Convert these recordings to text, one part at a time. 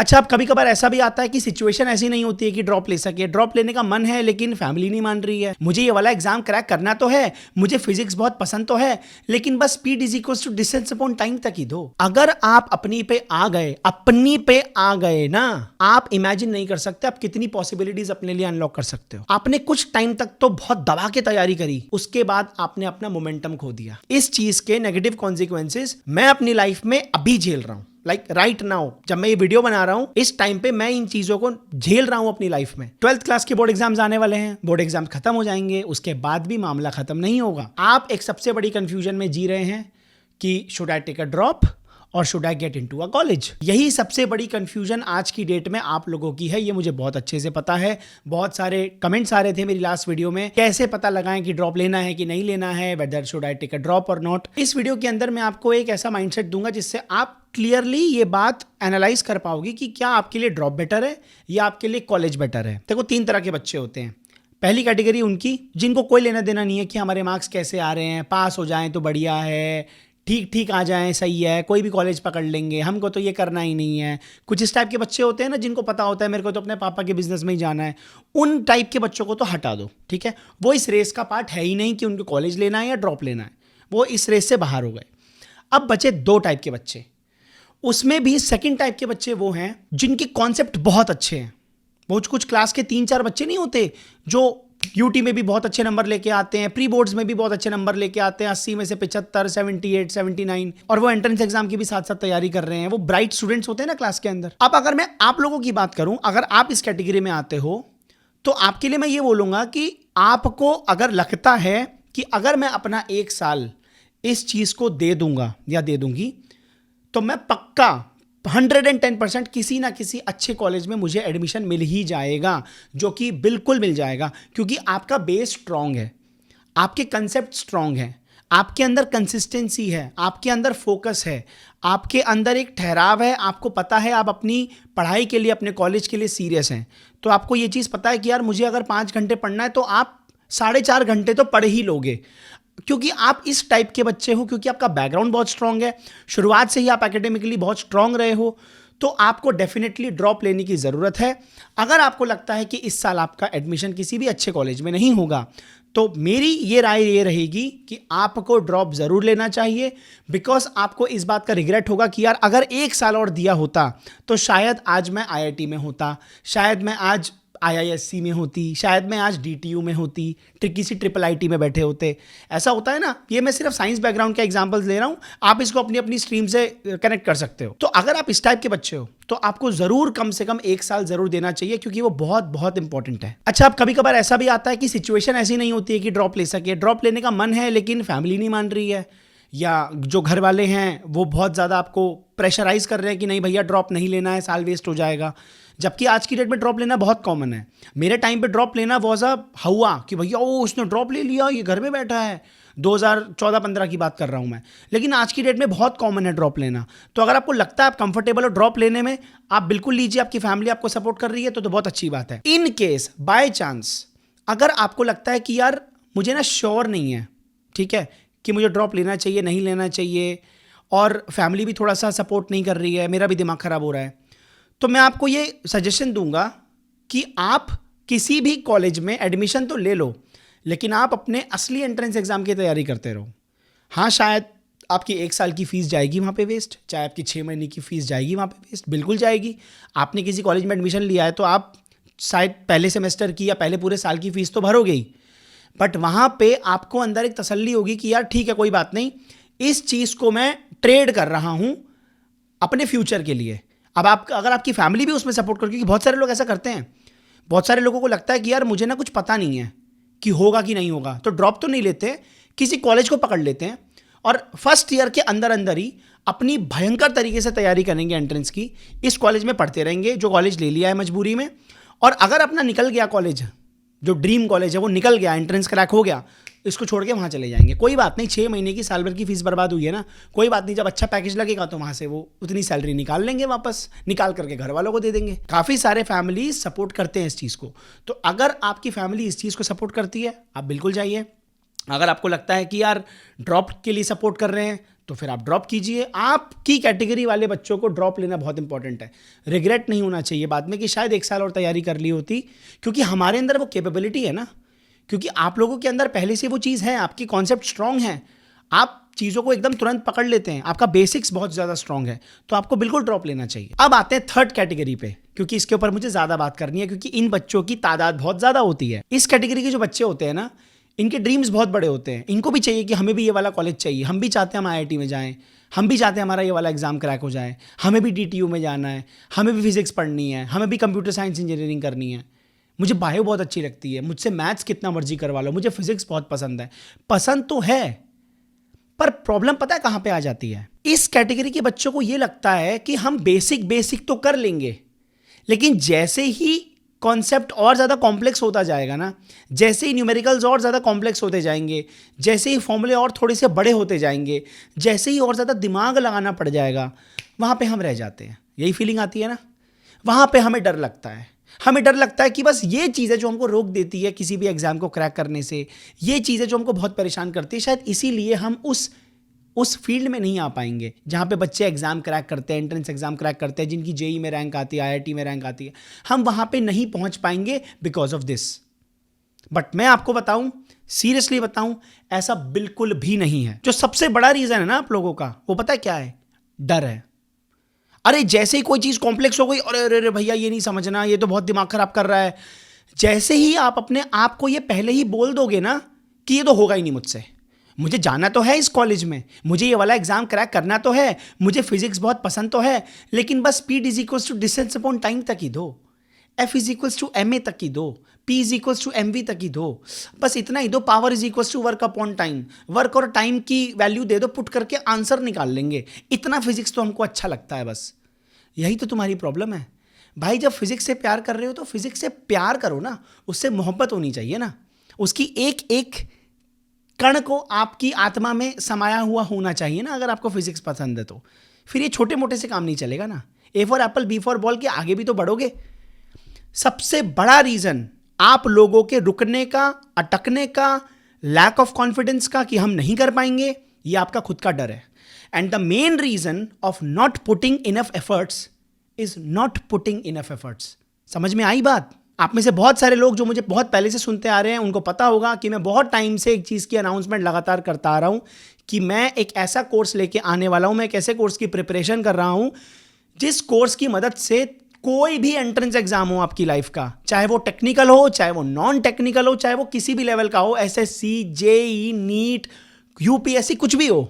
अच्छा, अब कभी कभार ऐसा भी आता है कि सिचुएशन ऐसी नहीं होती है कि ड्रॉप ले सके। ड्रॉप लेने का मन है लेकिन फैमिली नहीं मान रही है। मुझे ये वाला एग्जाम क्रैक करना तो है, मुझे फिजिक्स बहुत पसंद तो है, लेकिन बस speed is equal to distance upon time तक ही दो। अगर आप अपनी पे आ गए ना, आप इमेजिन नहीं कर सकते आप कितनी पॉसिबिलिटीज अपने लिए अनलॉक कर सकते हो। आपने कुछ टाइम तक तो बहुत दबा के तैयारी करी, उसके बाद आपने अपना मोमेंटम खो दिया। इस चीज के नेगेटिव कॉन्सिक्वेंसेस मैं अपनी लाइफ में अभी झेल रहा हूं। लाइक राइट नाउ, जब मैं ये वीडियो बना रहा हूं, इस टाइम पे मैं इन चीजों को झेल रहा हूं अपनी लाइफ में। 12th क्लास के बोर्ड एग्जाम्स आने वाले हैं, बोर्ड एग्जाम्स खत्म हो जाएंगे, उसके बाद भी मामला खत्म नहीं होगा। आप एक सबसे बड़ी कंफ्यूजन में जी रहे हैं कि should I take a drop और should I get into a college. यही सबसे बड़ी कंफ्यूजन आज की डेट में आप लोगों की है, ये मुझे बहुत अच्छे से पता है। बहुत सारे कमेंट्स आ रहे थे मेरी लास्ट वीडियो में, कैसे पता लगाएं कि ड्रॉप लेना है कि नहीं लेना है, whether should I take a drop और नॉट। इस वीडियो के अंदर मैं आपको एक ऐसा माइंडसेट दूंगा जिससे आप क्लियरली ये बात एनालाइज कर पाओगे कि क्या आपके लिए ड्रॉप बेटर है या आपके लिए कॉलेज बेटर है। देखो, 3 तरह के बच्चे होते हैं। पहली कैटेगरी उनकी जिनको कोई लेना देना नहीं है कि हमारे मार्क्स कैसे आ रहे हैं, पास हो जाएं तो बढ़िया है, ठीक ठीक आ जाएं सही है, कोई भी कॉलेज पकड़ लेंगे, हमको तो ये करना ही नहीं है। कुछ इस टाइप के बच्चे होते हैं ना, जिनको पता होता है मेरे को तो अपने पापा के बिजनेस में ही जाना है। उन टाइप के बच्चों को तो हटा दो, ठीक है। वो इस रेस का पार्ट है ही नहीं कि उनको कॉलेज लेना है या ड्रॉप लेना है, वो इस रेस से बाहर हो गए। अब बचे 2 टाइप के बच्चे। उसमें भी सेकंड टाइप के बच्चे वो हैं जिनके कॉन्सेप्ट बहुत अच्छे हैं। वो कुछ क्लास के 3-4 बच्चे नहीं होते जो यूटी में भी बहुत अच्छे नंबर लेके आते हैं, प्री बोर्ड्स में भी बहुत अच्छे नंबर लेके आते हैं, 80 में से 75, 78, 79, और वो एंट्रेंस एग्जाम की भी साथ साथ तैयारी कर रहे हैं। वो ब्राइट स्टूडेंट्स होते हैं ना क्लास के अंदर। अब अगर मैं आप लोगों की बात करूं, अगर आप इस कैटेगरी में आते हो तो आपके लिए मैं ये बोलूंगा कि आपको अगर लगता है कि अगर मैं अपना 1 साल इस चीज को दे दूंगा या दे दूंगी तो मैं पक्का 110% किसी ना किसी अच्छे कॉलेज में मुझे एडमिशन मिल ही जाएगा, जो कि बिल्कुल मिल जाएगा, क्योंकि आपका बेस स्ट्रांग है, आपके कंसेप्ट स्ट्रांग है, आपके अंदर कंसिस्टेंसी है, आपके अंदर फोकस है, आपके अंदर एक ठहराव है। आपको पता है आप अपनी पढ़ाई के लिए, अपने कॉलेज के लिए सीरियस हैं। तो आपको ये चीज़ पता है कि यार मुझे अगर 5 घंटे पढ़ना है तो आप 4.5 घंटे तो पढ़ ही लोगे, क्योंकि आप इस टाइप के बच्चे हो, क्योंकि आपका बैकग्राउंड बहुत स्ट्रांग है, शुरुआत से ही आप एकेडमिकली बहुत स्ट्रांग रहे हो। तो आपको डेफिनेटली ड्रॉप लेने की ज़रूरत है। अगर आपको लगता है कि इस साल आपका एडमिशन किसी भी अच्छे कॉलेज में नहीं होगा तो मेरी ये राय ये रहेगी कि आपको ड्रॉप ज़रूर लेना चाहिए, बिकॉज आपको इस बात का रिग्रेट होगा कि यार अगर 1 साल और दिया होता तो शायद आज मैं आईआईटी में होता, शायद मैं आज आईआईएससी में होती, शायद मैं आज डीटीयू में होती, किसी ट्रिपल आईटी में बैठे होते। ऐसा होता है ना। ये मैं सिर्फ साइंस बैकग्राउंड के एग्जांपल्स ले रहा हूँ, आप इसको अपनी अपनी स्ट्रीम से कनेक्ट कर सकते हो। तो अगर आप इस टाइप के बच्चे हो तो आपको जरूर कम से कम 1 साल जरूर देना चाहिए, क्योंकि वो बहुत बहुत इंपॉर्टेंट है। अच्छा, अब कभी कभार ऐसा भी आता है कि सिचुएशन ऐसी नहीं होती है कि ड्रॉप ले सके। ड्रॉप लेने का मन है लेकिन फैमिली नहीं मान रही है, या जो घर वाले हैं वो बहुत ज़्यादा आपको प्रेशराइज कर रहे हैं कि नहीं भैया ड्रॉप नहीं लेना है, साल वेस्ट हो जाएगा। जबकि आज की डेट में ड्रॉप लेना बहुत कॉमन है। मेरे टाइम पे ड्रॉप लेना वॉज अ हवा कि भैया ओ उसने ड्रॉप ले लिया, ये घर में बैठा है। 2014-15 की बात कर रहा हूँ मैं। लेकिन आज की डेट में बहुत कॉमन है ड्रॉप लेना। तो अगर आपको लगता है आप कंफर्टेबल हो ड्रॉप लेने में, आप बिल्कुल लीजिए। आपकी फैमिली आपको सपोर्ट कर रही है तो बहुत अच्छी बात है। इन केस बाय चांस अगर आपको लगता है कि यार मुझे ना श्योर नहीं है, ठीक है, कि मुझे ड्रॉप लेना चाहिए नहीं लेना चाहिए, और फैमिली भी थोड़ा सा सपोर्ट नहीं कर रही है, मेरा भी दिमाग खराब हो रहा है, तो मैं आपको ये सजेशन दूंगा कि आप किसी भी कॉलेज में एडमिशन तो ले लो, लेकिन आप अपने असली एंट्रेंस एग्जाम की तैयारी करते रहो। हाँ, शायद आपकी 1 साल की फीस जाएगी वहाँ पे वेस्ट, चाहे आपकी 6 महीने की फीस जाएगी वहाँ पे वेस्ट, बिल्कुल जाएगी। आपने किसी कॉलेज में एडमिशन लिया है तो आप शायद पहले सेमेस्टर की या पहले पूरे साल की फीस तो भरोगे ही, बट वहाँ पे आपको अंदर एक तसल्ली होगी कि यार ठीक है कोई बात नहीं, इस चीज़ को मैं ट्रेड कर रहा हूँ अपने फ्यूचर के लिए। अब आप अगर आपकी फैमिली भी उसमें सपोर्ट कर, क्योंकि बहुत सारे लोग ऐसा करते हैं, बहुत सारे लोगों को लगता है कि यार मुझे ना कुछ पता नहीं है कि होगा कि नहीं होगा, तो ड्रॉप तो नहीं लेते, किसी कॉलेज को पकड़ लेते हैं और फर्स्ट ईयर के अंदर अंदर ही अपनी भयंकर तरीके से तैयारी करेंगे एंट्रेंस की, इस कॉलेज में पढ़ते रहेंगे जो कॉलेज ले लिया है मजबूरी में। और अगर अपना निकल गया कॉलेज, जो ड्रीम कॉलेज है वो निकल गया, एंट्रेंस क्रैक हो गया, इसको छोड़ के वहाँ चले जाएंगे। कोई बात नहीं, 6 महीने की साल भर की फीस बर्बाद हुई है ना, कोई बात नहीं, जब अच्छा पैकेज लगेगा तो वहाँ से वो उतनी सैलरी निकाल लेंगे, वापस निकाल करके घर वालों को दे देंगे। काफ़ी सारे फैमिली सपोर्ट करते हैं इस चीज़ को। तो अगर आपकी फैमिली इस चीज़ को सपोर्ट करती है, आप बिल्कुल जाइए। अगर आपको लगता है कि यार ड्रॉप के लिए सपोर्ट कर रहे हैं तो फिर आप ड्रॉप कीजिए। आपकी कैटेगरी वाले बच्चों को ड्रॉप लेना बहुत इंपॉर्टेंट है। रिग्रेट नहीं होना चाहिए बाद में कि शायद 1 साल और तैयारी कर ली होती, क्योंकि हमारे अंदर वो कैपेबिलिटी है ना, क्योंकि आप लोगों के अंदर पहले से वो चीज़ है, आपकी कॉन्सेप्ट स्ट्रांग है, आप चीज़ों को एकदम तुरंत पकड़ लेते हैं, आपका बेसिक्स बहुत ज़्यादा स्ट्रांग है, तो आपको बिल्कुल ड्रॉप लेना चाहिए। अब आते हैं थर्ड कैटेगरी पे, क्योंकि इसके ऊपर मुझे ज़्यादा बात करनी है, क्योंकि इन बच्चों की तादाद बहुत ज़्यादा होती है। इस कैटेगरी के जो बच्चे होते हैं ना, इनके ड्रीम्स बहुत बड़े होते हैं। इनको भी चाहिए कि हमें भी ये वाला कॉलेज चाहिए, हम भी चाहते हैं हम IIT में जाएं, हम भी चाहते हैं हमारा ये वाला एग्जाम क्रैक हो जाए, हमें भी DTU में जाना है, हमें भी फिजिक्स पढ़नी है, हमें भी कंप्यूटर साइंस इंजीनियरिंग करनी है, मुझे बायो बहुत अच्छी लगती है, मुझसे मैथ्स कितना मर्जी करवा लो, मुझे फिजिक्स बहुत पसंद है। पसंद तो है, पर प्रॉब्लम पता है कहाँ पे आ जाती है? इस कैटेगरी के बच्चों को ये लगता है कि हम बेसिक तो कर लेंगे, लेकिन जैसे ही कॉन्सेप्ट और ज़्यादा कॉम्प्लेक्स होता जाएगा ना, जैसे ही न्यूमेरिकल्स और ज़्यादा कॉम्प्लेक्स होते जाएंगे, जैसे ही फॉर्मूले और थोड़े से बड़े होते जाएंगे, जैसे ही और ज़्यादा दिमाग लगाना पड़ जाएगा, वहाँ पे हम रह जाते हैं। यही फीलिंग आती है ना, वहाँ पे हमें डर लगता है। हमें डर लगता है कि बस ये चीज़ है जो हमको रोक देती है किसी भी एग्ज़ाम को क्रैक करने से, ये चीज़ है जो हमको बहुत परेशान करती है। शायद इसीलिए हम उस फील्ड में नहीं आ पाएंगे जहाँ पे बच्चे एग्जाम क्रैक करते हैं, एंट्रेंस एग्जाम क्रैक करते हैं, जिनकी JEE में रैंक आती है, IIT में रैंक आती है। हम वहाँ पे नहीं पहुँच पाएंगे बिकॉज ऑफ दिस। बट मैं आपको बताऊं, सीरियसली बताऊं, ऐसा बिल्कुल भी नहीं है। जो सबसे बड़ा रीज़न है ना आप लोगों का, वो पता है क्या है? डर है। अरे जैसे ही कोई चीज़ कॉम्प्लेक्स हो गई, अरे अरे अरे भैया ये नहीं समझना, ये तो बहुत दिमाग खराब कर रहा है। जैसे ही आप अपने आप को ये पहले ही बोल दोगे ना कि ये तो होगा ही नहीं मुझसे, मुझे जाना तो है इस कॉलेज में, मुझे ये वाला एग्जाम क्रैक करना तो है, मुझे फिजिक्स बहुत पसंद तो है, लेकिन बस P = डिस्टेंस अपॉन टाइम तक ही दो, F = MA तक ही दो, P = MV तक ही दो, बस इतना ही दो। Power = work upon time, work और टाइम की वैल्यू दे दो, पुट करके आंसर निकाल लेंगे। इतना फिजिक्स तो हमको अच्छा लगता है बस। यही तो तुम्हारी प्रॉब्लम है भाई। जब फिजिक्स से प्यार कर रहे हो तो फिजिक्स से प्यार करो ना, उससे मोहब्बत होनी चाहिए ना, उसकी एक एक कण को आपकी आत्मा में समाया हुआ होना चाहिए ना। अगर आपको फिजिक्स पसंद है तो फिर ये छोटे मोटे से काम नहीं चलेगा ना। A for Apple, B for ball के आगे भी तो बढ़ोगे। सबसे बड़ा रीजन आप लोगों के रुकने का, अटकने का, लैक ऑफ कॉन्फिडेंस का, कि हम नहीं कर पाएंगे, ये आपका खुद का डर है। And the main reason of not putting enough efforts is not putting enough efforts. समझ में आई बात? आप में से बहुत सारे लोग जो मुझे बहुत पहले से सुनते आ रहे हैं, उनको पता होगा कि मैं बहुत टाइम से एक चीज़ की अनाउंसमेंट लगातार करता आ रहा हूं कि मैं एक ऐसा कोर्स लेके आने वाला हूं, मैं एक ऐसे कोर्स की प्रिपरेशन कर रहा हूं जिस कोर्स की मदद से कोई भी एंट्रेंस एग्जाम हो आपकी लाइफ का, चाहे वो टेक्निकल हो, चाहे वो नॉन टेक्निकल हो, चाहे वो किसी भी लेवल का हो, SSC, JEE, NEET, UPSC, कुछ भी हो,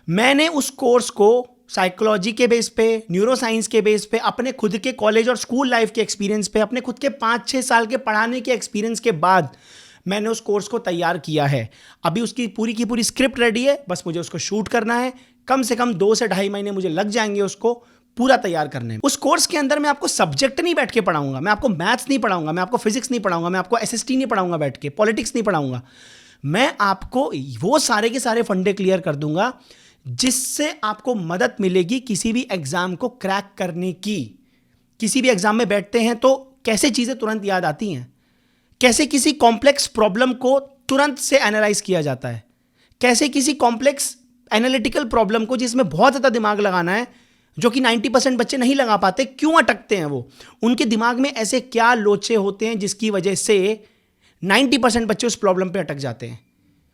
मैंने उस कोर्स को साइकोलॉजी के बेस पे, न्यूरो साइंस के बेस पे, अपने खुद के कॉलेज और स्कूल लाइफ के एक्सपीरियंस पे, अपने खुद के 5-6 साल के पढ़ाने के एक्सपीरियंस के बाद मैंने उस कोर्स को तैयार किया है। अभी उसकी पूरी की पूरी स्क्रिप्ट रेडी है, बस मुझे उसको शूट करना है। कम से कम 2 से 2.5 महीने मुझे लग जाएंगे उसको पूरा तैयार करने में। उस कोर्स के अंदर मैं आपको सब्जेक्ट नहीं बैठ के पढ़ाऊंगा, मैं आपको मैथ्स नहीं पढ़ाऊंगा, मैं आपको फिजिक्स नहीं पढ़ाऊंगा, मैं आपको SST नहीं पढ़ाऊंगा बैठ के, पॉलिटिक्स नहीं पढ़ाऊंगा। मैं आपको वो सारे के सारे फंडे क्लियर कर दूंगा जिससे आपको मदद मिलेगी किसी भी एग्जाम को क्रैक करने की। किसी भी एग्जाम में बैठते हैं तो कैसे चीज़ें तुरंत याद आती हैं, कैसे किसी कॉम्प्लेक्स प्रॉब्लम को तुरंत से एनालाइज किया जाता है, कैसे किसी कॉम्प्लेक्स एनालिटिकल प्रॉब्लम को जिसमें बहुत ज़्यादा दिमाग लगाना है, जो कि 90% बच्चे नहीं लगा पाते, क्यों अटकते हैं वो, उनके दिमाग में ऐसे क्या लोचे होते हैं जिसकी वजह से 90% बच्चे उस प्रॉब्लम पे अटक जाते हैं।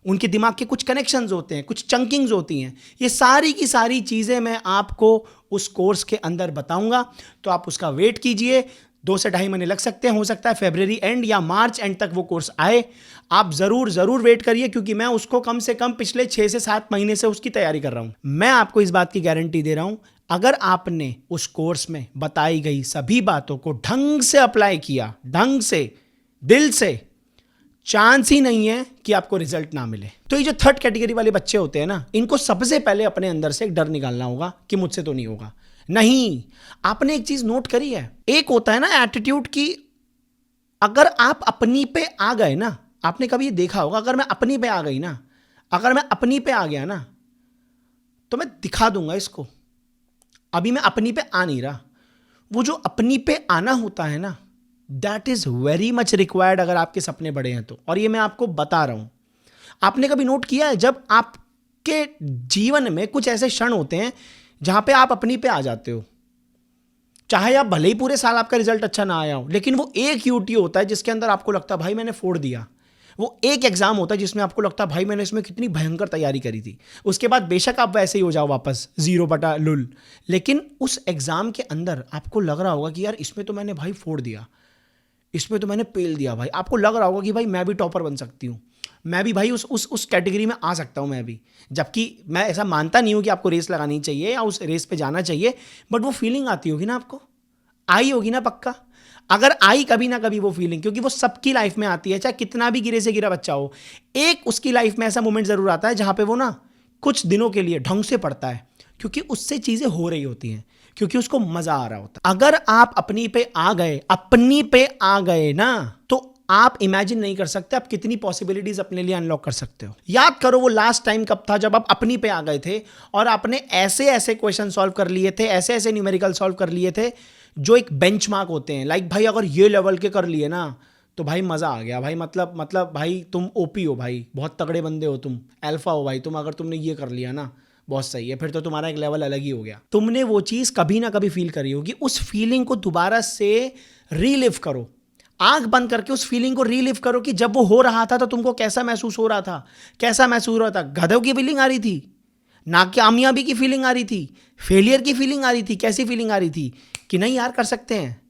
उनके दिमाग के कुछ कनेक्शंस होते हैं, कुछ चंकिंग्स होती हैं। ये सारी की सारी चीज़ें मैं आपको उस कोर्स के अंदर बताऊंगा, तो आप उसका वेट कीजिए। 2 से 2.5 महीने लग सकते हैं, हो सकता है फरवरी एंड या मार्च एंड तक वो कोर्स आए। आप ज़रूर वेट करिए, क्योंकि मैं उसको कम से कम पिछले 6 से 7 महीने से उसकी तैयारी कर रहा हूँ। मैं आपको इस बात की गारंटी दे रहा हूँ, अगर आपने उस कोर्स में बताई गई सभी बातों को ढंग से अप्लाई किया, ढंग से, दिल से, चांस ही नहीं है कि आपको रिजल्ट ना मिले। तो ये जो थर्ड कैटेगरी वाले बच्चे होते हैं ना, इनको सबसे पहले अपने अंदर से एक डर निकालना होगा कि मुझसे तो नहीं होगा। नहीं, आपने एक चीज नोट करी है, एक होता है ना एटीट्यूड की, अगर आप अपनी पे आ गए ना, आपने कभी ये देखा होगा, अगर मैं अपनी पे आ गई ना, अगर मैं अपनी पे आ गया ना, तो मैं दिखा दूंगा इसको। अभी मैं अपनी पे आ नहीं रहा। वो जो अपनी पे आना होता है ना, that is very much required अगर आपके सपने बड़े हैं तो। और ये मैं आपको बता रहा हूं। आपने कभी नोट किया है, जब आप आपके जीवन में कुछ ऐसे क्षण होते हैं जहां पे आप अपनी पे आ जाते हो, चाहे आप भले ही पूरे साल आपका रिजल्ट अच्छा ना आया हो, लेकिन वो एक यूटी होता है जिसके अंदर आपको लगता है भाई मैंने फोड़ दिया। वो एक एग्जाम होता है जिसमें आपको लगता है भाई मैंने इसमें कितनी भयंकर तैयारी करी थी। उसके बाद बेशक आप वैसे ही हो जाओ वापस 0/लुल, लेकिन उस एग्जाम के अंदर आपको लग रहा होगा कि यार इसमें तो मैंने भाई फोड़ दिया, इसमें तो मैंने पेल दिया भाई। आपको लग रहा होगा कि भाई मैं भी टॉपर बन सकती हूँ, मैं भी भाई उस कैटेगरी में आ सकता हूँ मैं भी। जबकि मैं ऐसा मानता नहीं हूँ कि आपको रेस लगानी चाहिए या उस रेस पे जाना चाहिए, बट वो फीलिंग आती होगी ना, आपको आई होगी ना पक्का। अगर आई कभी ना कभी वो फीलिंग, क्योंकि वो सबकी लाइफ में आती है, चाहे कितना भी गिरे से गिरा बच्चा हो, एक उसकी लाइफ में ऐसा मोमेंट जरूर आता है जहां पे वो ना कुछ दिनों के लिए ढंग से पढ़ता है, क्योंकि उससे चीजें हो रही होती हैं, क्योंकि उसको मजा आ रहा होता है। अगर आप अपनी पे आ गए ना, तो आप इमेजिन नहीं कर सकते आप कितनी पॉसिबिलिटीज अपने लिए अनलॉक कर सकते हो। याद करो वो लास्ट टाइम कब था जब आप अपनी पे आ गए थे और आपने ऐसे ऐसे क्वेश्चन सॉल्व कर लिए थे, ऐसे ऐसे न्यूमेरिकल सॉल्व कर लिए थे जो एक बेंचमार्क होते हैं। लाइक भाई अगर ये लेवल के कर लिए ना तो भाई मजा आ गया भाई, मतलब भाई तुम ओपी हो भाई, बहुत तगड़े बंदे हो, तुम अल्फा हो भाई, तुम अगर तुमने ये कर लिया ना बहुत सही है, फिर तो तुम्हारा एक लेवल अलग ही हो गया। तुमने वो चीज कभी ना कभी फील करी होगी, उस फीलिंग को दोबारा से रीलिव करो, आंख बंद करके उस फीलिंग को रीलिव करो कि जब वो हो रहा था तो तुमको कैसा महसूस हो रहा था, कैसा महसूस हो रहा था। गधों की फीलिंग आ रही थी, नाकामयाबी की फीलिंग आ रही थी, फेलियर की फीलिंग आ रही थी, कैसी फीलिंग आ रही थी कि नहीं यार कर सकते हैं,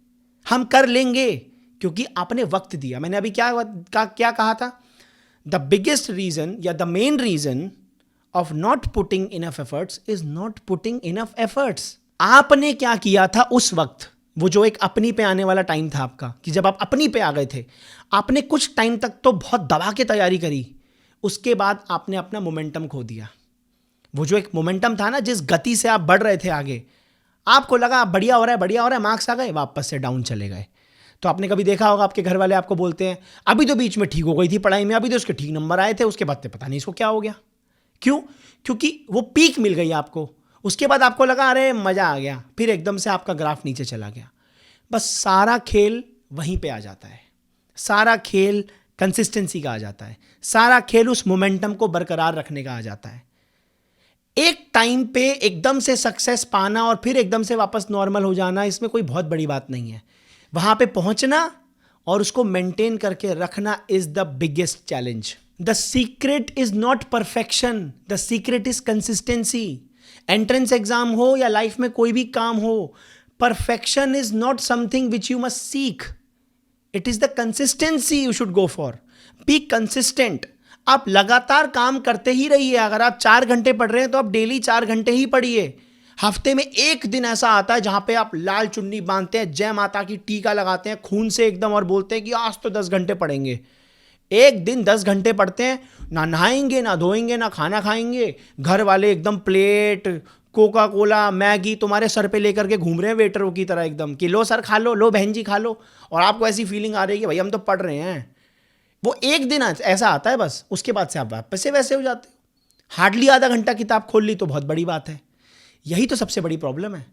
हम कर लेंगे, क्योंकि आपने वक्त दिया। मैंने अभी क्या कहा था, द बिगेस्ट रीजन या the main reason of not putting enough efforts is not putting enough efforts. आपने क्या किया था उस वक्त, वो जो एक अपनी पे आने वाला टाइम था आपका, कि जब आप अपनी पे आ गए थे, आपने कुछ टाइम तक तो बहुत दबा के तैयारी करी, उसके बाद आपने अपना मोमेंटम खो दिया। वो जो एक मोमेंटम था ना, जिस गति से आप बढ़ रहे थे आगे, आपको लगा बढ़िया हो रहा है, मार्क्स आ गए, वापस से डाउन चले गए। तो आपने कभी देखा होगा आपके घर वाले आपको बोलते हैं अभी तो बीच में ठीक हो गई थी पढ़ाई में, अभी तो उसके ठीक नंबर आए थे, उसके बाद तो पता नहीं इसको क्या हो गया। क्यों? क्योंकि वो पीक मिल गई आपको, उसके बाद आपको लगा अरे मजा आ गया, फिर एकदम से आपका ग्राफ नीचे चला गया। बस सारा खेल वहीं पे आ जाता है, सारा खेल कंसिस्टेंसी का आ जाता है, सारा खेल उस मोमेंटम को बरकरार रखने का आ जाता है। एक टाइम पे एकदम से सक्सेस पाना और फिर एकदम से वापस नॉर्मल हो जाना, इसमें कोई बहुत बड़ी बात नहीं है। वहां पे पहुंचना और उसको मेंटेन करके रखना is the biggest challenge. The secret is not perfection, the secret is consistency. Entrance exam हो या लाइफ में कोई भी काम हो, perfection is not something which you must seek, it is the consistency you should go for. Be consistent. आप लगातार काम करते ही रहिए। अगर आप 4 घंटे पढ़ रहे हैं तो आप डेली 4 घंटे ही पढ़िए। हफ्ते में एक दिन ऐसा आता है जहां पे आप लाल चुन्नी बांधते हैं, जय माता की टीका लगाते हैं खून से एकदम, और बोलते हैं कि आज तो 10 घंटे पढ़ेंगे। एक दिन 10 घंटे पढ़ते हैं, ना नहाएंगे, ना धोएंगे, ना खाना खाएंगे, घर वाले एकदम प्लेट कोका कोला मैगी तुम्हारे सर पे लेकर के घूम रहे हैं वेटरों की तरह एकदम, कि लो सर खा लो, लो बहन जी खा लो, और आपको ऐसी फीलिंग आ रही है कि भाई हम तो पढ़ रहे हैं। वो एक दिन ऐसा आता है बस, उसके बाद से आप वापस से वैसे हो जाते हो। हार्डली आधा घंटा किताब खोल ली तो बहुत बड़ी बात है। यही तो सबसे बड़ी प्रॉब्लम है।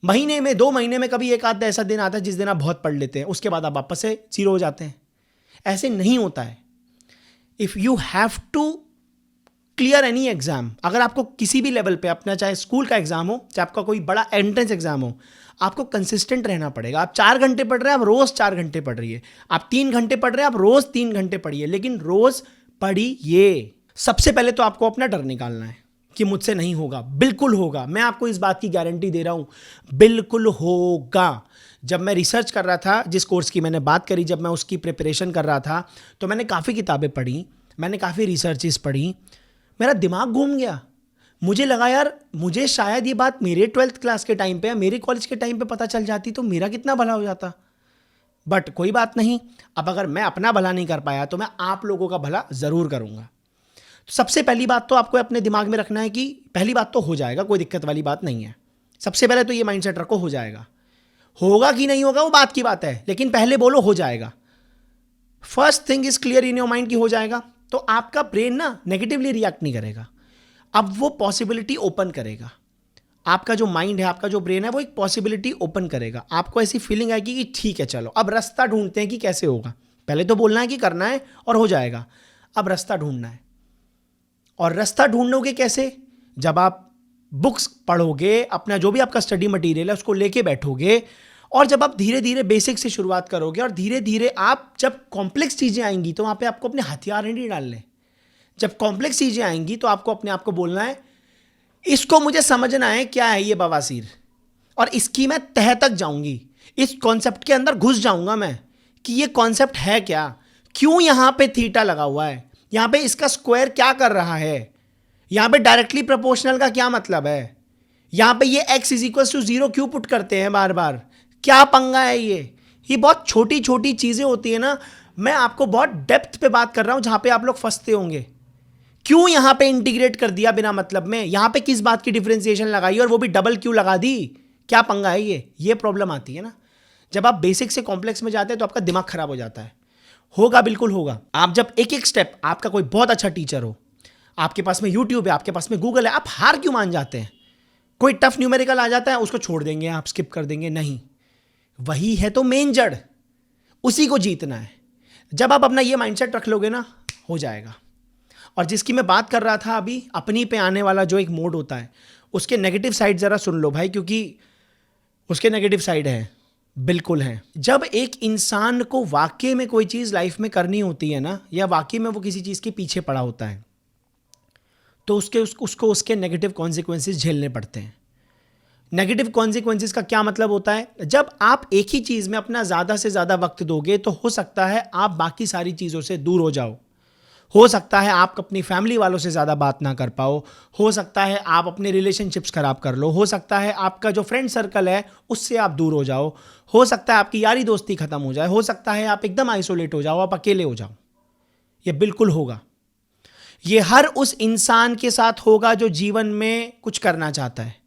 महीने में 2 महीने में कभी एक आधा ऐसा दिन आता है जिस दिन आप बहुत पढ़ लेते हैं, उसके बाद आप वापस से 0 हो जाते हैं। ऐसे नहीं होता है। If you have to clear any exam, अगर आपको किसी भी लेवल पे अपना, चाहे स्कूल का एग्जाम हो, चाहे आपका कोई बड़ा एंट्रेंस एग्जाम हो, आपको कंसिस्टेंट रहना पड़ेगा। आप 4 घंटे पढ़ रहे हैं, आप रोज 4 घंटे पढ़ रही है। आप 3 घंटे पढ़ रहे हैं, आप रोज 3 घंटे पढ़िए, लेकिन रोज पढ़िए। सबसे पहले तो आपको अपना डर निकालना है कि मुझसे नहीं होगा। बिल्कुल होगा, मैं आपको इस बात की गारंटी दे रहा हूं, बिल्कुल होगा। जब मैं रिसर्च कर रहा था, जिस कोर्स की मैंने बात करी, जब मैं उसकी प्रिपरेशन कर रहा था, तो मैंने काफ़ी किताबें पढ़ी, मैंने काफ़ी रिसर्चेस पढ़ी, मेरा दिमाग घूम गया। मुझे लगा यार, मुझे शायद ये बात मेरे 12th क्लास के टाइम पे या मेरे कॉलेज के टाइम पे पता चल जाती तो मेरा कितना भला हो जाता। बट कोई बात नहीं, अब अगर मैं अपना भला नहीं कर पाया तो मैं आप लोगों का भला ज़रूर करूँगा। तो सबसे पहली बात तो आपको अपने दिमाग में रखना है कि पहली बात तो हो जाएगा, कोई दिक्कत वाली बात नहीं है। सबसे पहले तो ये माइंडसेट रखो, हो जाएगा। होगा कि नहीं होगा वो बात की बात है, लेकिन पहले बोलो हो जाएगा। First thing is clear in your mind कि हो जाएगा, तो आपका ब्रेन ना नेगेटिवली रिएक्ट नहीं करेगा, अब वो पॉसिबिलिटी ओपन करेगा। आपका जो माइंड है, आपका जो ब्रेन है, वो एक पॉसिबिलिटी ओपन करेगा। आपको ऐसी फीलिंग आएगी कि ठीक है चलो अब रास्ता ढूंढते हैं कि कैसे होगा। पहले तो बोलना है कि करना है और हो जाएगा, अब रास्ता ढूंढना है। और रास्ता ढूंढोगे कैसे? जब आप बुक्स पढ़ोगे, अपना जो भी आपका स्टडी मटेरियल है उसको लेके बैठोगे, और जब आप धीरे धीरे बेसिक से शुरुआत करोगे और धीरे धीरे आप जब कॉम्प्लेक्स चीज़ें आएंगी तो वहाँ पे आपको अपने हथियार नहीं डालने। जब कॉम्प्लेक्स चीज़ें आएंगी तो आपको अपने आप को बोलना है इसको मुझे समझना है क्या है ये बवासीर, और इसकी मैं तह तक जाऊंगी, इस कॉन्सेप्ट के अंदर घुस जाऊंगा मैं कि ये कॉन्सेप्ट है क्या, क्यों यहाँ पे थीटा लगा हुआ है, यहाँ पे इसका स्क्वायर क्या कर रहा है, यहाँ पे डायरेक्टली प्रोपोर्शनल का क्या मतलब है, यहाँ पे ये x इज इक्वल टू 0 क्यों पुट करते हैं बार बार, क्या पंगा है ये बहुत छोटी छोटी चीज़ें होती है ना। मैं आपको बहुत डेप्थ पे बात कर रहा हूँ जहाँ पे आप लोग फंसते होंगे। क्यों यहाँ पे इंटीग्रेट कर दिया बिना मतलब में, यहाँ पे किस बात की डिफरेंशिएशन लगाई और वो भी डबल क्यों लगा दी, क्या पंगा है ये प्रॉब्लम आती है ना। जब आप बेसिक से कॉम्प्लेक्स में जाते हैं तो आपका दिमाग खराब हो जाता है। होगा, बिल्कुल होगा। आप जब एक एक स्टेप, आपका कोई बहुत अच्छा टीचर हो, आपके पास में यूट्यूब है, आपके पास में गूगल है, आप हार क्यों मान जाते हैं? कोई टफ न्यूमेरिकल आ जाता है उसको छोड़ देंगे, आप स्किप कर देंगे, नहीं, वही है तो मेन जड़, उसी को जीतना है। जब आप अपना ये माइंडसेट रख लोगे ना, हो जाएगा। और जिसकी मैं बात कर रहा था अभी, अपनी पे आने वाला जो एक मोड होता है, उसके नेगेटिव साइड ज़रा सुन लो भाई, क्योंकि उसके नेगेटिव साइड है, बिल्कुल है। जब एक इंसान को वाकई में कोई चीज़ लाइफ में करनी होती है ना, या वाकई में वो किसी चीज़ के पीछे पड़ा होता है, तो उसको उसके नेगेटिव कॉन्सिक्वेंसेस झेलने पड़ते हैं। नेगेटिव कॉन्सिक्वेंसेस का क्या मतलब होता है? जब आप एक ही चीज़ में अपना ज़्यादा से ज़्यादा वक्त दोगे तो हो सकता है आप बाकी सारी चीज़ों से दूर हो जाओ, हो सकता है आप अपनी फैमिली वालों से ज़्यादा बात ना कर पाओ, हो सकता है आप अपने रिलेशनशिप्स खराब कर लो, हो सकता है आपका जो फ्रेंड सर्कल है उससे आप दूर हो जाओ, हो सकता है आपकी यारी दोस्ती खत्म हो जाए, हो सकता है आप एकदम आइसोलेट हो जाओ, आप अकेले हो जाओ। ये बिल्कुल होगा। ये हर उस इंसान के साथ होगा जो जीवन में कुछ करना चाहता है।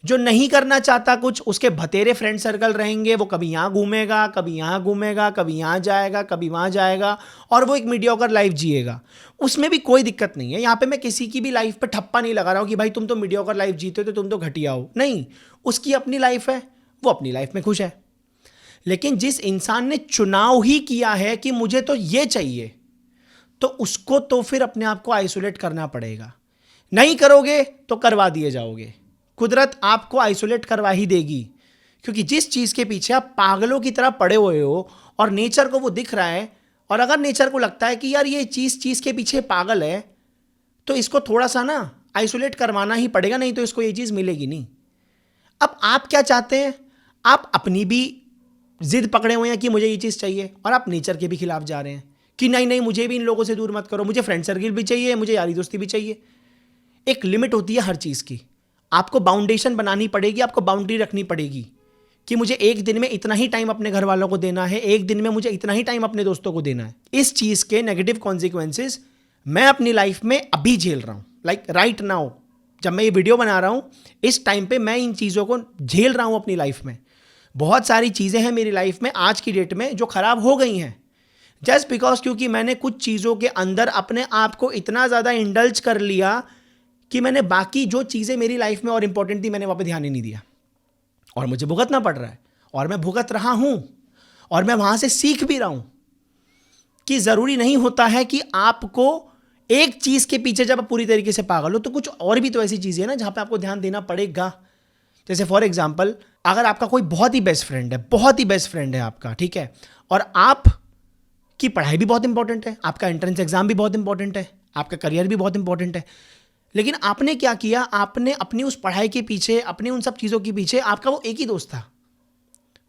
जो नहीं करना चाहता कुछ, उसके भतेरे फ्रेंड सर्कल रहेंगे, वो कभी यहाँ घूमेगा, कभी यहाँ घूमेगा, कभी यहाँ जाएगा, कभी वहाँ जाएगा, और वो एक मीडियोकर लाइफ जिएगा। उसमें भी कोई दिक्कत नहीं है। यहाँ पे मैं किसी की भी लाइफ पे ठप्पा नहीं लगा रहा हूँ कि भाई तुम तो मीडियोकर लाइफ जीते हो तो तुम तो घटिया हो, नहीं, उसकी अपनी लाइफ है, वो अपनी लाइफ में खुश है। लेकिन जिस इंसान ने चुनाव ही किया है कि मुझे तो ये चाहिए, तो उसको तो फिर अपने आप को आइसोलेट करना पड़ेगा। नहीं करोगे तो करवा दिए जाओगे, कुदरत आपको आइसोलेट करवा ही देगी, क्योंकि जिस चीज़ के पीछे आप पागलों की तरह पड़े हुए हो और नेचर को वो दिख रहा है, और अगर नेचर को लगता है कि यार ये चीज़ के पीछे पागल है, तो इसको थोड़ा सा ना आइसोलेट करवाना ही पड़ेगा, नहीं तो इसको ये चीज़ मिलेगी नहीं। अब आप क्या चाहते हैं? आप अपनी भी जिद पकड़े हुए हैं कि मुझे ये चीज़ चाहिए, और आप नेचर के भी खिलाफ जा रहे हैं कि नहीं नहीं मुझे भी इन लोगों से दूर मत करो, मुझे फ्रेंड सर्किल भी चाहिए, मुझे यारी दोस्ती भी चाहिए। एक लिमिट होती है हर चीज़ की। आपको बाउंडेशन बनानी पड़ेगी, आपको बाउंड्री रखनी पड़ेगी कि मुझे एक दिन में इतना ही टाइम अपने घर वालों को देना है, एक दिन में मुझे इतना ही टाइम अपने दोस्तों को देना है। इस चीज़ के नेगेटिव कॉन्सिक्वेंसेस मैं अपनी लाइफ में अभी झेल रहा हूँ, लाइक राइट नाउ। जब मैं ये वीडियो बना रहा हूँ, इस टाइम पे मैं इन चीज़ों को झेल रहा हूँ अपनी लाइफ में। बहुत सारी चीज़ें हैं मेरी लाइफ में आज की डेट में जो ख़राब हो गई हैं, जस्ट बिकॉज क्योंकि मैंने कुछ चीज़ों के अंदर अपने आप को इतना ज़्यादा इंडल्ज कर लिया कि मैंने बाकी जो चीज़ें मेरी लाइफ में और इंपॉर्टेंट थी, मैंने वहाँ पे ध्यान ही नहीं दिया, और मुझे भुगतना पड़ रहा है, और मैं भुगत रहा हूँ, और मैं वहाँ से सीख भी रहा हूँ कि ज़रूरी नहीं होता है कि आपको एक चीज़ के पीछे जब आप पूरी तरीके से पागल हो, तो कुछ और भी तो ऐसी चीज़ें हैं ना जहाँ पे आपको ध्यान देना पड़ेगा। जैसे फॉर एग्जाम्पल, अगर आपका कोई बहुत ही बेस्ट फ्रेंड है, बहुत ही बेस्ट फ्रेंड है आपका, ठीक है, और आप की पढ़ाई भी बहुत इंपॉर्टेंट है, आपका एंट्रेंस एग्जाम भी बहुत इंपॉर्टेंट है, आपका करियर भी बहुत इंपॉर्टेंट है, लेकिन आपने क्या किया? आपने अपनी उस पढ़ाई के पीछे, अपनी उन सब चीज़ों के पीछे, आपका वो एक ही दोस्त था,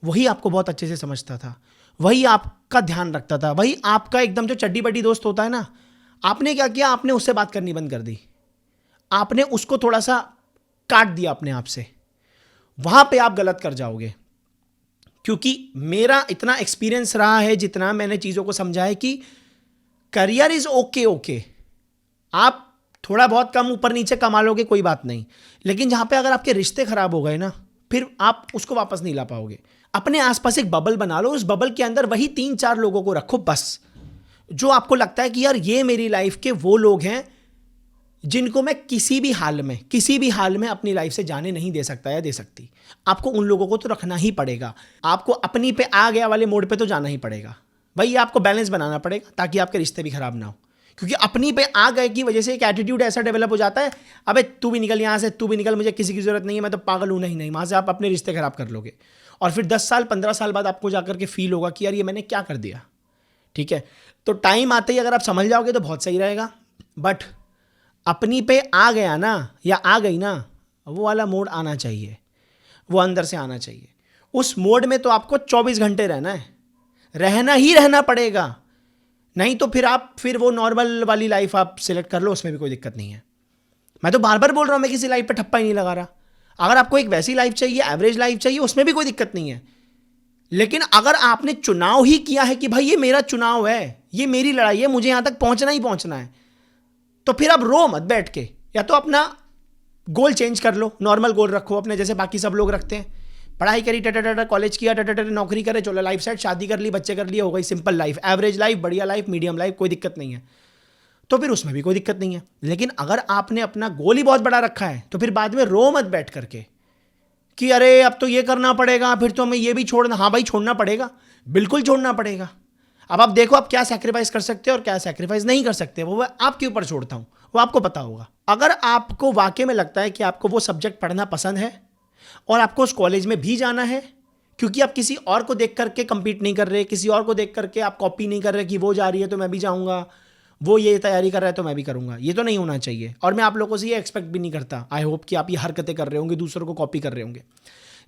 वही आपको बहुत अच्छे से समझता था, वही आपका ध्यान रखता था, वही आपका एकदम जो चड्डी बड्डी दोस्त होता है ना। आपने क्या किया? आपने उससे बात करनी बंद कर दी, आपने उसको थोड़ा सा काट दिया अपने आप से। वहाँ पे आप गलत कर जाओगे, क्योंकि मेरा इतना एक्सपीरियंस रहा है, जितना मैंने चीज़ों को समझा है कि करियर इज़ ओके, आप थोड़ा बहुत कम ऊपर नीचे कमा लोगे, कोई बात नहीं, लेकिन जहाँ पे अगर आपके रिश्ते खराब हो गए ना, फिर आप उसको वापस नहीं ला पाओगे। अपने आसपास एक बबल बना लो, उस बबल के अंदर वही 3-4 लोगों को रखो बस, जो आपको लगता है कि यार ये मेरी लाइफ के वो लोग हैं जिनको मैं किसी भी हाल में अपनी लाइफ से जाने नहीं दे सकता या दे सकती। आपको उन लोगों को तो रखना ही पड़ेगा, आपको अपनी पे आ गया वाले मोड पे तो जाना ही पड़ेगा। भाई आपको बैलेंस बनाना पड़ेगा ताकि आपके रिश्ते भी खराब ना हो, क्योंकि अपनी पे आ गए की वजह से एक एटीट्यूड ऐसा डेवलप हो जाता है, अबे तू भी निकल यहाँ से, तू भी निकल, मुझे किसी की जरूरत नहीं है, मैं तो पागल हूँ। नहीं, वहाँ से आप अपने रिश्ते खराब कर लोगे और फिर 10 साल 15 साल बाद आपको जाकर के फील होगा कि यार ये मैंने क्या कर दिया। ठीक है, तो टाइम आते ही अगर आप समझ जाओगे तो बहुत सही रहेगा। बट अपनी पे आ गया ना या आ गई ना, वो वाला मोड आना चाहिए, वो अंदर से आना चाहिए। उस मोड में तो आपको 24 घंटे रहना है, रहना ही रहना पड़ेगा। नहीं तो फिर वो नॉर्मल वाली लाइफ आप सिलेक्ट कर लो, उसमें भी कोई दिक्कत नहीं है। मैं तो बार बार बोल रहा हूँ, मैं किसी लाइफ पे ठप्पा ही नहीं लगा रहा। अगर आपको एक वैसी लाइफ चाहिए, एवरेज लाइफ चाहिए, उसमें भी कोई दिक्कत नहीं है। लेकिन अगर आपने चुनाव ही किया है कि भाई ये मेरा चुनाव है, ये मेरी लड़ाई है, मुझे यहां तक पहुंचना ही पहुंचना है, तो फिर आप रो मत बैठ के, या तो अपना गोल चेंज कर लो, नॉर्मल गोल रखो अपने, जैसे बाकी सब लोग रखते हैं। पढ़ाई करी, टटा कॉलेज किया, टटा नौकरी करे, चलो लाइफ सेट, शादी कर ली, बच्चे कर लिए, हो गई सिंपल लाइफ, एवरेज लाइफ, बढ़िया लाइफ, मीडियम लाइफ, कोई दिक्कत नहीं है। तो फिर उसमें भी कोई दिक्कत नहीं है। लेकिन अगर आपने अपना गोल ही बहुत बड़ा रखा है, तो फिर बाद में रो मत बैठ करके कि अरे अब तो ये करना पड़ेगा, फिर तो हमें ये भी छोड़ना। हाँ भाई, छोड़ना पड़ेगा, बिल्कुल छोड़ना पड़ेगा। अब आप देखो आप क्या सैक्रिफाइस कर सकते हो और क्या सैक्रिफाइस नहीं कर सकते, वो आपके ऊपर छोड़ता हूँ, वो आपको पता होगा। अगर आपको वाकई में लगता है कि आपको वो सब्जेक्ट पढ़ना पसंद है और आपको उस कॉलेज में भी जाना है, क्योंकि आप किसी और को देख करके compete नहीं कर रहे, किसी और को देख करके आप कॉपी नहीं कर रहे कि वो जा रही है तो मैं भी जाऊँगा, वो ये तैयारी कर रहा है तो मैं भी करूँगा, ये तो नहीं होना चाहिए। और मैं आप लोगों से ये एक्सपेक्ट भी नहीं करता। आई होप कि आप ये हरकतें कर रहे होंगे, दूसरों को कॉपी कर रहे होंगे।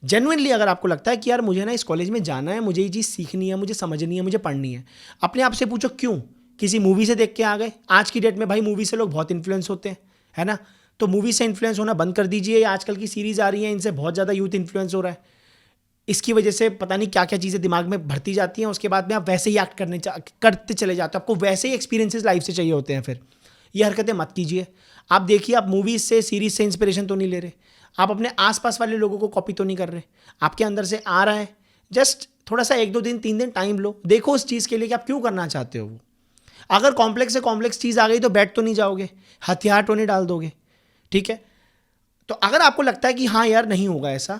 जेन्युइनली अगर आपको लगता है कि यार मुझे ना इस कॉलेज में जाना है, मुझे ये चीज़ सीखनी है, मुझे समझनी है, मुझे पढ़नी है, अपने आप से पूछो क्यों। किसी मूवी से देख के आ गए? आज की डेट में भाई मूवी से लोग बहुत इन्फ्लुएंस होते हैं, है ना? तो मूवी से इन्फ्लुएंस होना बंद कर दीजिए। आजकल की सीरीज़ आ रही हैं, इनसे बहुत ज़्यादा यूथ इन्फ्लुएंस हो रहा है। इसकी वजह से पता नहीं क्या क्या चीज़ें दिमाग में भरती जाती हैं, उसके बाद में आप वैसे ही एक्ट करते चले जाते हो, आपको वैसे ही एक्सपीरियंसेस लाइफ से चाहिए होते हैं। फिर ये हरकतें मत कीजिए। आप देखिए, आप मूवीज़ से, सीरीज़ से इंस्पिरेशन तो नहीं ले रहे, आप अपने आसपास वाले लोगों को कॉपी तो नहीं कर रहे, आपके अंदर से आ रहा है। जस्ट थोड़ा सा 1-2 दिन 3 दिन टाइम लो, देखो उस चीज़ के लिए कि आप क्यों करना चाहते हो वो। अगर कॉम्प्लेक्स से कॉम्प्लेक्स चीज़ आ गई तो बैठ तो नहीं जाओगे, हथियार तो नहीं डाल दोगे। ठीक है, तो अगर आपको लगता है कि हाँ यार नहीं होगा ऐसा,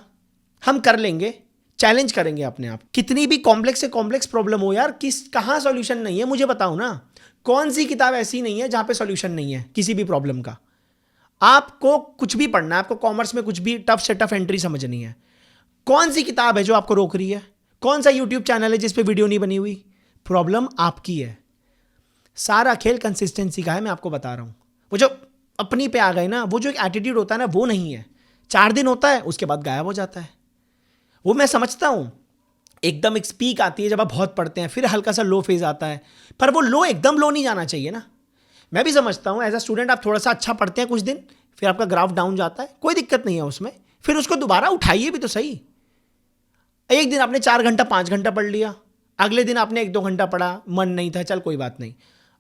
हम कर लेंगे, चैलेंज करेंगे अपने आप। कितनी भी कॉम्प्लेक्स से कॉम्प्लेक्स प्रॉब्लम हो यार, कहाँ सॉल्यूशन नहीं है मुझे बताओ ना। कौन सी किताब ऐसी नहीं है जहाँ पे सॉल्यूशन नहीं है किसी भी प्रॉब्लम का। आपको कुछ भी पढ़ना है, आपको कॉमर्स में कुछ भी टफ से टफ एंट्री समझनी है, कौन सी किताब है जो आपको रोक रही है? कौन सा यूट्यूब चैनल है जिस पे वीडियो नहीं बनी हुई? प्रॉब्लम आपकी है। सारा खेल कंसिस्टेंसी का है, मैं आपको बता रहा हूँ। वो जो अपनी पे आ गए ना, वो जो एक एटीट्यूड होता है ना, वो नहीं है। 4 दिन होता है, उसके बाद गायब हो जाता है। वो मैं समझता हूँ, एकदम एक स्पीक आती है जब आप बहुत पढ़ते हैं, फिर हल्का सा लो फेज आता है, पर वो लो एकदम लो नहीं जाना चाहिए ना। मैं भी समझता हूँ एज अ स्टूडेंट, आप थोड़ा सा अच्छा पढ़ते हैं कुछ दिन, फिर आपका ग्राफ डाउन जाता है, कोई दिक्कत नहीं है उसमें, फिर उसको दोबारा उठाइए भी तो सही। एक दिन आपने 4 घंटा 5 घंटा पढ़ लिया, अगले दिन आपने 1-2 घंटा पढ़ा, मन नहीं था, चल कोई बात नहीं,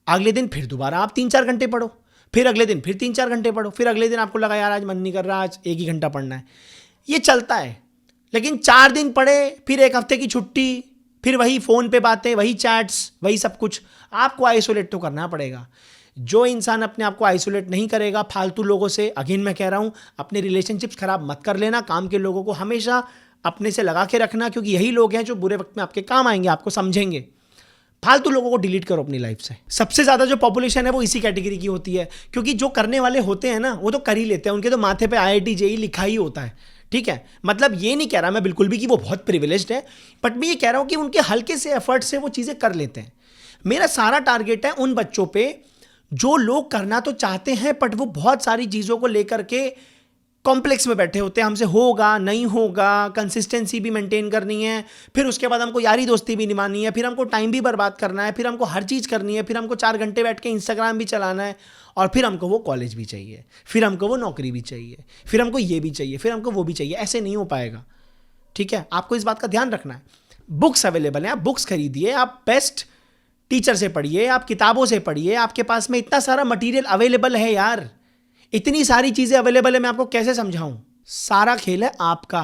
अगले दिन फिर दोबारा आप 3-4 घंटे पढ़ो, फिर अगले दिन फिर 3-4 घंटे पढ़ो, फिर अगले दिन आपको लगा यार आज मन नहीं कर रहा, आज 1 ही घंटा पढ़ना है। ये चलता है। लेकिन 4 दिन पढ़े, फिर 1 हफ्ते की छुट्टी, फिर वही फ़ोन पे बातें, वही चैट्स, वही सब कुछ। आपको आइसोलेट तो करना पड़ेगा। जो इंसान अपने आप को आइसोलेट नहीं करेगा फालतू लोगों से, अगेन मैं कह रहा हूँ, अपने रिलेशनशिप्स खराब मत कर लेना। काम के लोगों को हमेशा अपने से लगा के रखना, क्योंकि यही लोग हैं जो बुरे वक्त में आपके काम आएंगे, आपको समझेंगे। फालतू लोगों को डिलीट करो अपनी लाइफ से। सबसे ज़्यादा जो पॉपुलेशन है वो इसी कैटेगरी की होती है, क्योंकि जो करने वाले होते हैं ना, वो तो कर ही लेते हैं, उनके तो माथे पे IIT JEE लिखा ही होता है। ठीक है, मतलब ये नहीं कह रहा मैं बिल्कुल भी कि वो बहुत प्रिविलेज्ड है, बट मैं ये कह रहा हूँ कि उनके हल्के से एफर्ट से वो चीज़ें कर लेते हैं। मेरा सारा टारगेट है उन बच्चों पे जो लोग करना तो चाहते हैं, बट वो बहुत सारी चीज़ों को लेकर के कॉम्प्लेक्स में बैठे होते हैं। हमसे होगा नहीं होगा, कंसिस्टेंसी भी मेंटेन करनी है, फिर उसके बाद हमको यारी दोस्ती भी निभानी है, फिर हमको टाइम भी बर्बाद करना है, फिर हमको हर चीज़ करनी है, फिर हमको 4 घंटे बैठ के इंस्टाग्राम भी चलाना है, और फिर हमको वो कॉलेज भी चाहिए, फिर हमको वो नौकरी भी चाहिए, फिर हमको ये भी चाहिए, फिर हमको वो भी चाहिए। ऐसे नहीं हो पाएगा। ठीक है, आपको इस बात का ध्यान रखना है। बुक्स अवेलेबल हैं, आप बुक्स खरीदिए, आप बेस्ट टीचर से पढ़िए, आप किताबों से पढ़िए, आपके पास में इतना सारा मटेरियल अवेलेबल है यार, इतनी सारी चीज़ें अवेलेबल है, मैं आपको कैसे समझाऊं। सारा खेल है आपका।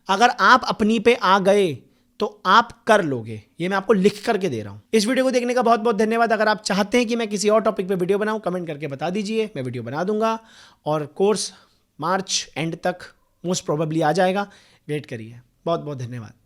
अगर आप अपनी पे आ गए तो आप कर लोगे, ये मैं आपको लिख करके दे रहा हूं। इस वीडियो को देखने का बहुत बहुत धन्यवाद। अगर आप चाहते हैं कि मैं किसी और टॉपिक पे वीडियो बनाऊं, कमेंट करके बता दीजिए, मैं वीडियो बना दूंगा। और कोर्स मार्च एंड तक मोस्ट प्रोबेबली आ जाएगा, वेट करिए। बहुत बहुत धन्यवाद।